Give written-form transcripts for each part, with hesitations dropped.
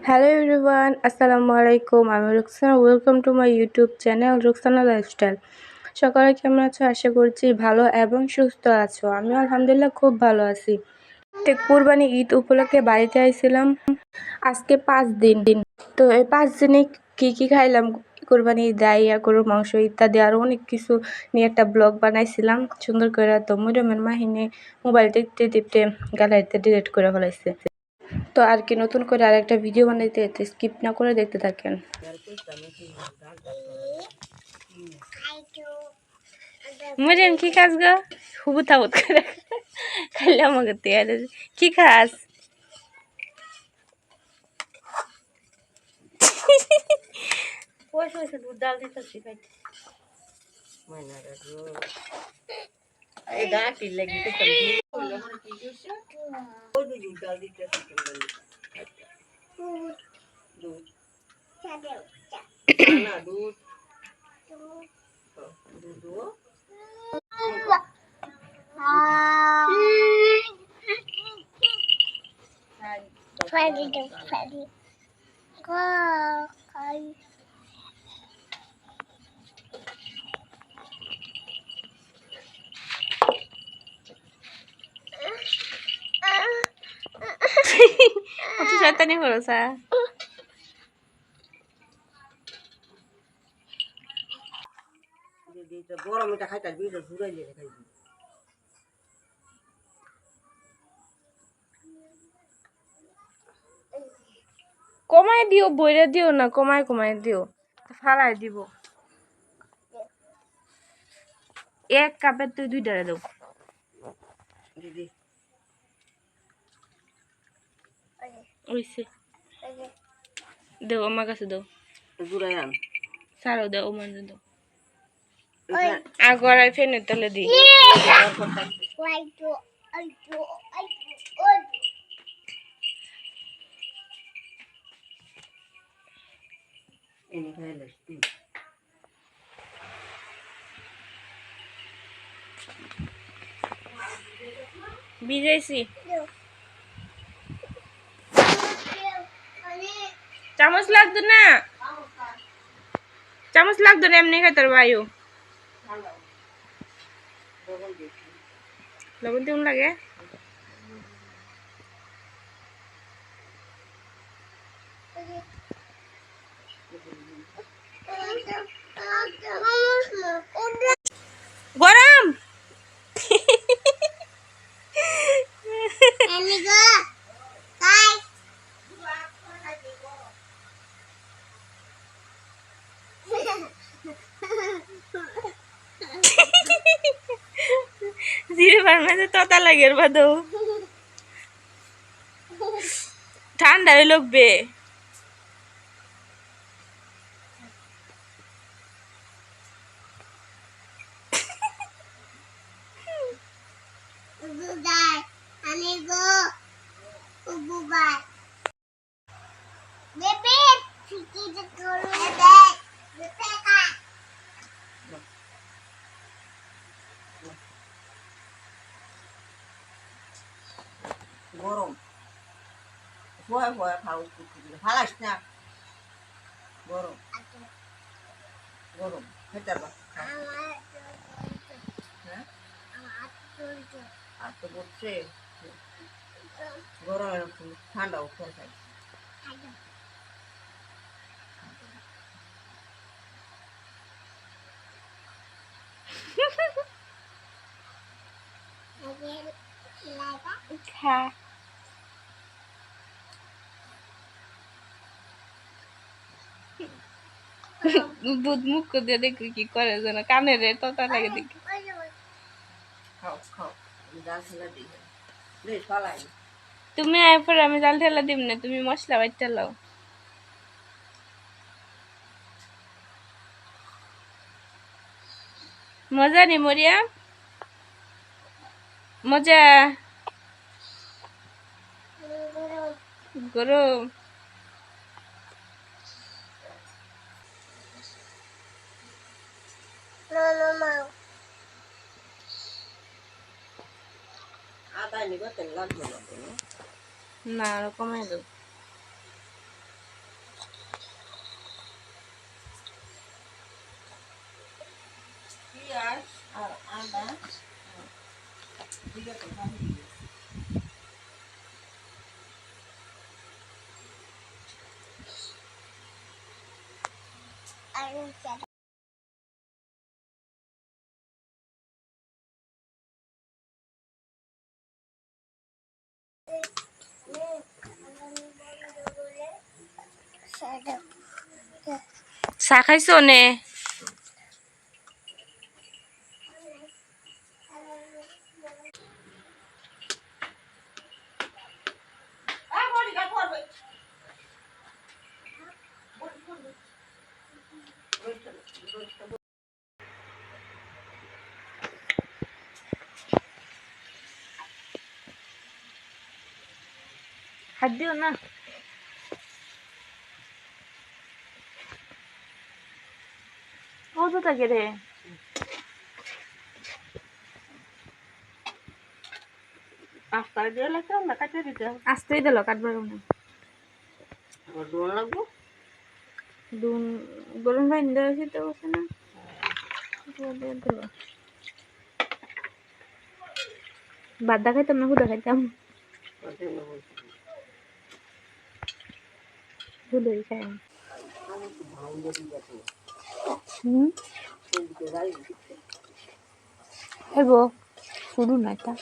Hello everyone, Assalamu alaikum. I'm Ruxana. Welcome to my YouTube channel Ruxana Lifestyle. সকালে কেমন আছো? আশা করছি ভালো এবং সুস্থ আছো। আমি আলহামদুলিল্লাহ খুব ভালো আছি। কুরবানি ঈদ উপলক্ষে বাড়িতে আইছিলাম আজকে 5 দিন। তো এই 5 দিনে কি খাইলাম, কুরবানি দাইয়া গরুর মাংস ইত্যাদি আরও অনেক কিছু নিয়ে একটা ব্লগ বানাইছিলাম সুন্দর করে। তো মরিয়মের মাহিনে মোবাইল টিপতে গ্যালারিতে ডিলিট করে ফেলাইছে। তো আর কি নতুন করে আরেকটা ভিডিও বানাইতে স্কিপ না করে দেখতে থাকেন। মরিয়ম কি খাস গো? হুবু তাবুত করে খাইলে আমাকে তেয়ারে কি খাস? দুধ ডাল দিতেছি খাইতে শয়তানি করছা। গরম এটা খাইতে ঘুরাইলে খাইবি। কমায় দিও, বইরে দিও না, কমায় দিও, ফালাই দিব। এক কাপের তুই 2টা দাও দিদি। ওইসে দাও, আমার কাছে দাও, ঘুরাই আন সারো দাও, ও মানে দাও। আগরাই ফেনের তলে দি। ভিজাইছি, চামচ লাগতো না, চামচ লাগতো না, এমনি খাইতার বায়ু। লবণ কেমন লাগে? গরম জিরে বানাতে ততা লাগে বাদো, ঠান্ডা লাগবে। গরম ভয় ভয় খাও, ভালাস না, গরম গরম খেতে পারবা। হ্যাঁ আর তো বলছে গরম এরকম ঠান্ডা উঠে খাই। খা দুধ মুখ দিয়ে দেখি কি করে যেন, কানে রে তোতা লাগে দেখি। তুমি এরপর আমি জাল ঠেলা দিব না, তুমি মশলা বাইটা লাও। মজা নি মরিয়া, মজা গরম। না, কমাই দাও। চা খাইছো নে? হাত দিও না। কত থাকে রে? আস্তেই দিল কাটবার না। দুন গরম ভাই নিতে তো বসে না। বাদ দেখাইতাম না হুদা খাইতাম। হুদই খাই। হেব শুরু না এটা।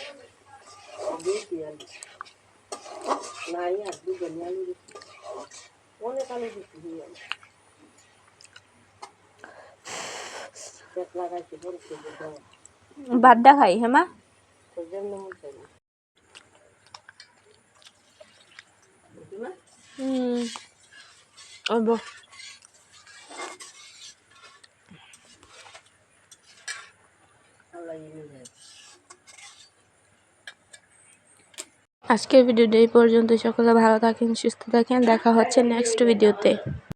বাদ দেখাই হেমা। অব আজকের ভিডিওটা এই পর্যন্ত। সকলে ভালো থাকেন, সুস্থ থাকেন। দেখা হচ্ছে নেক্সট ভিডিওতে।